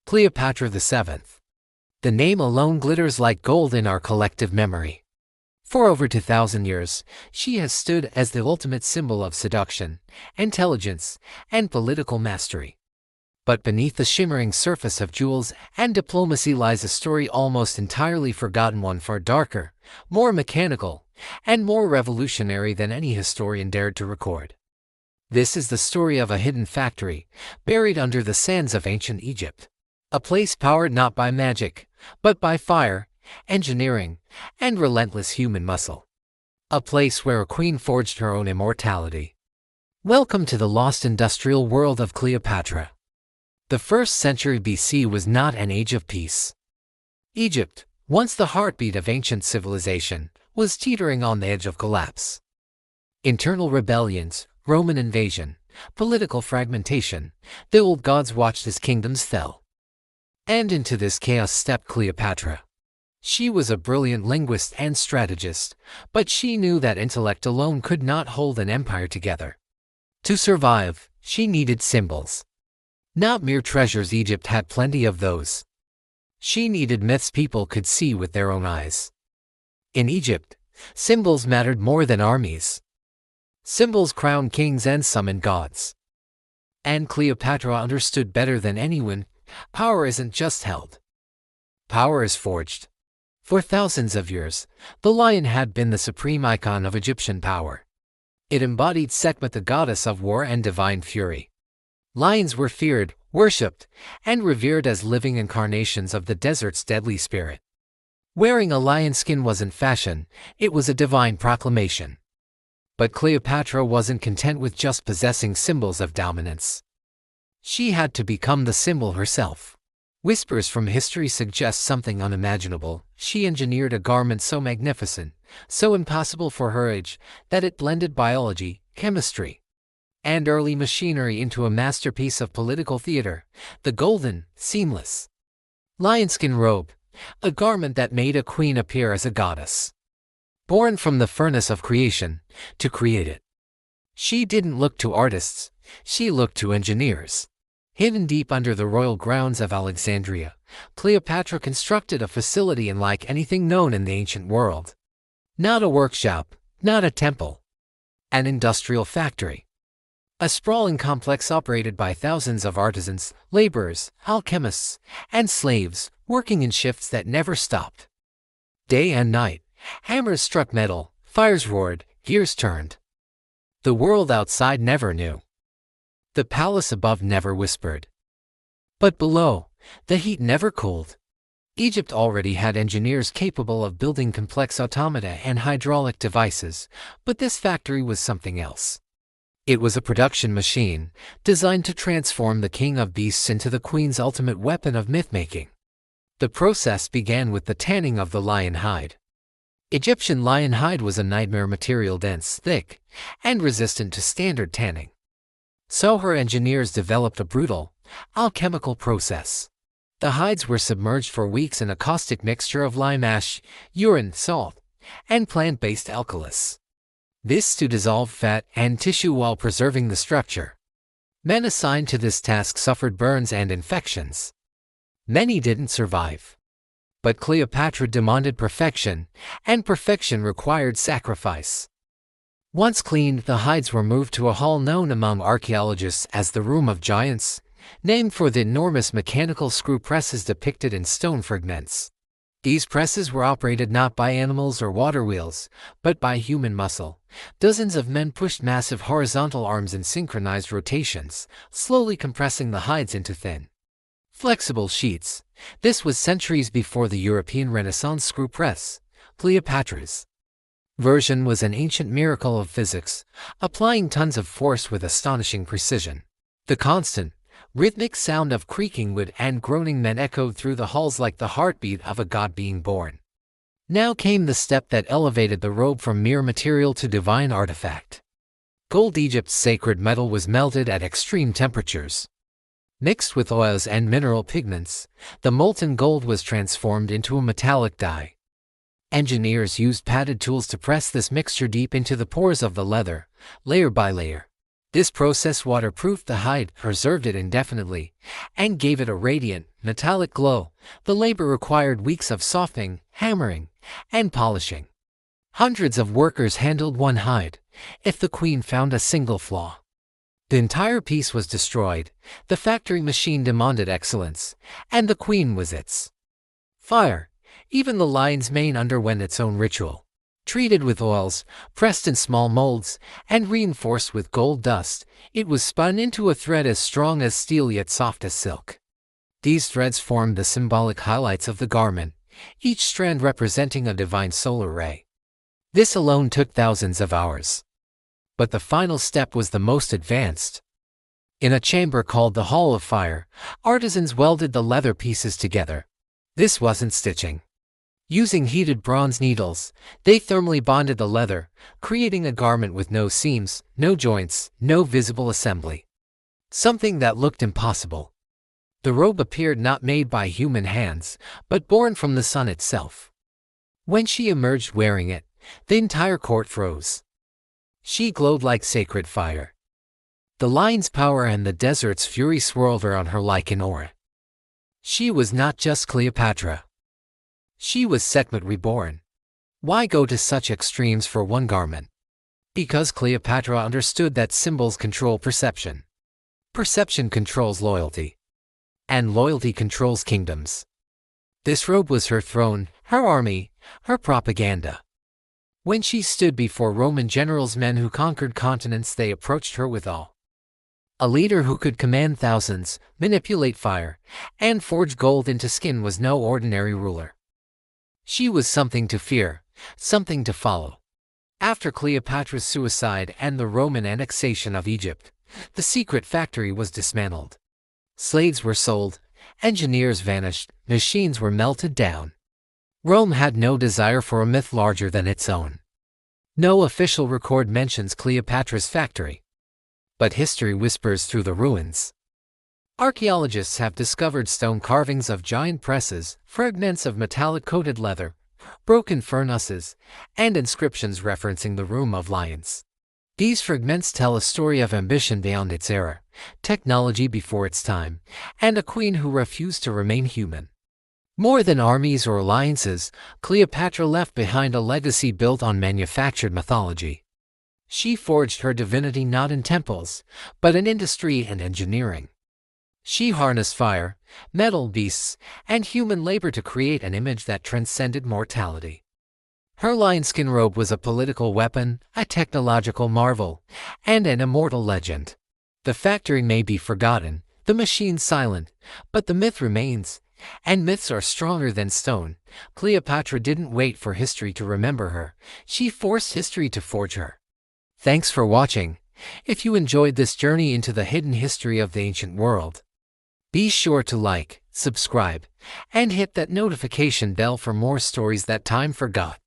Cleopatra VII. The name alone glitters like gold in our collective memory. For over 2,000 years, she has stood as the ultimate symbol of seduction, intelligence, and political mastery. But beneath the shimmering surface of jewels and diplomacy lies a story almost entirely forgotten, one far darker, more mechanical, and more revolutionary than any historian dared to record. This is the story of a hidden factory, buried under the sands of ancient Egypt. A place powered not by magic, but by fire, engineering, and relentless human muscle. A place where a queen forged her own immortality. Welcome to the lost industrial world of Cleopatra. The 1st century BC was not an age of peace. Egypt, once the heartbeat of ancient civilization, was teetering on the edge of collapse. Internal rebellions, Roman invasion, political fragmentation, the old gods watched as kingdoms fell. And into this chaos stepped Cleopatra. She was a brilliant linguist and strategist, but she knew that intellect alone could not hold an empire together. To survive, she needed symbols. Not mere treasures, Egypt had plenty of those. She needed myths people could see with their own eyes. In Egypt, symbols mattered more than armies. Symbols crowned kings and summoned gods. And Cleopatra understood better than anyone, power isn't just held. Power is forged. For thousands of years, the lion had been the supreme icon of Egyptian power. It embodied Sekhmet, the goddess of war and divine fury. Lions were feared, worshipped, and revered as living incarnations of the desert's deadly spirit. Wearing a lion skin wasn't fashion, it was a divine proclamation. But Cleopatra wasn't content with just possessing symbols of dominance. She had to become the symbol herself. Whispers from history suggest something unimaginable. She engineered a garment so magnificent, so impossible for her age, that it blended biology, chemistry, and early machinery into a masterpiece of political theater, the golden, seamless lionskin robe, a garment that made a queen appear as a goddess. Born from the furnace of creation, to create it. She didn't look to artists, she looked to engineers. Hidden deep under the royal grounds of Alexandria, Cleopatra constructed a facility unlike anything known in the ancient world. Not a workshop, not a temple. An industrial factory. A sprawling complex operated by thousands of artisans, laborers, alchemists, and slaves, working in shifts that never stopped. Day and night, hammers struck metal, fires roared, gears turned. The world outside never knew. The palace above never whispered. But below, the heat never cooled. Egypt already had engineers capable of building complex automata and hydraulic devices, but this factory was something else. It was a production machine, designed to transform the king of beasts into the queen's ultimate weapon of myth-making. The process began with the tanning of the lion hide. Egyptian lion hide was a nightmare material, dense, thick, and resistant to standard tanning. So her engineers developed a brutal, alchemical process. The hides were submerged for weeks in a caustic mixture of lime ash, urine, salt, and plant-based alkalis. This to dissolve fat and tissue while preserving the structure. Men assigned to this task suffered burns and infections. Many didn't survive. But Cleopatra demanded perfection, and perfection required sacrifice. Once cleaned, the hides were moved to a hall known among archaeologists as the Room of Giants, named for the enormous mechanical screw presses depicted in stone fragments. These presses were operated not by animals or water wheels, but by human muscle. Dozens of men pushed massive horizontal arms in synchronized rotations, slowly compressing the hides into thin, flexible sheets. This was centuries before the European Renaissance screw press. Cleopatra's version was an ancient miracle of physics, applying tons of force with astonishing precision. The constant, rhythmic sound of creaking wood and groaning men echoed through the halls like the heartbeat of a god being born. Now came the step that elevated the robe from mere material to divine artifact. Gold, Egypt's sacred metal, was melted at extreme temperatures. Mixed with oils and mineral pigments, the molten gold was transformed into a metallic dye. Engineers used padded tools to press this mixture deep into the pores of the leather, layer by layer. This process waterproofed the hide, preserved it indefinitely, and gave it a radiant, metallic glow. The labor required weeks of softening, hammering, and polishing. Hundreds of workers handled one hide. If the queen found a single flaw, the entire piece was destroyed. The factory machine demanded excellence, and the queen was its fire. Even the lion's mane underwent its own ritual. Treated with oils, pressed in small molds, and reinforced with gold dust, it was spun into a thread as strong as steel yet soft as silk. These threads formed the symbolic highlights of the garment, each strand representing a divine solar ray. This alone took thousands of hours. But the final step was the most advanced. In a chamber called the Hall of Fire, artisans welded the leather pieces together. This wasn't stitching. Using heated bronze needles, they thermally bonded the leather, creating a garment with no seams, no joints, no visible assembly. Something that looked impossible. The robe appeared not made by human hands, but born from the sun itself. When she emerged wearing it, the entire court froze. She glowed like sacred fire. The lion's power and the desert's fury swirled around her like an aura. She was not just Cleopatra. She was Sekhmet reborn. Why go to such extremes for one garment? Because Cleopatra understood that symbols control perception. Perception controls loyalty. And loyalty controls kingdoms. This robe was her throne, her army, her propaganda. When she stood before Roman generals, men who conquered continents, they approached her with awe. A leader who could command thousands, manipulate fire, and forge gold into skin was no ordinary ruler. She was something to fear, something to follow. After Cleopatra's suicide and the Roman annexation of Egypt, the secret factory was dismantled. Slaves were sold, engineers vanished, machines were melted down. Rome had no desire for a myth larger than its own. No official record mentions Cleopatra's factory. But history whispers through the ruins. Archaeologists have discovered stone carvings of giant presses, fragments of metallic-coated leather, broken furnaces, and inscriptions referencing the Room of Lions. These fragments tell a story of ambition beyond its era, technology before its time, and a queen who refused to remain human. More than armies or alliances, Cleopatra left behind a legacy built on manufactured mythology. She forged her divinity not in temples, but in industry and engineering. She harnessed fire, metal beasts, and human labor to create an image that transcended mortality. Her lionskin robe was a political weapon, a technological marvel, and an immortal legend. The factory may be forgotten, the machine silent, but the myth remains, and myths are stronger than stone. Cleopatra didn't wait for history to remember her, she forced history to forge her. Thanks for watching. If you enjoyed this journey into the hidden history of the ancient world, be sure to like, subscribe, and hit that notification bell for more stories that time forgot.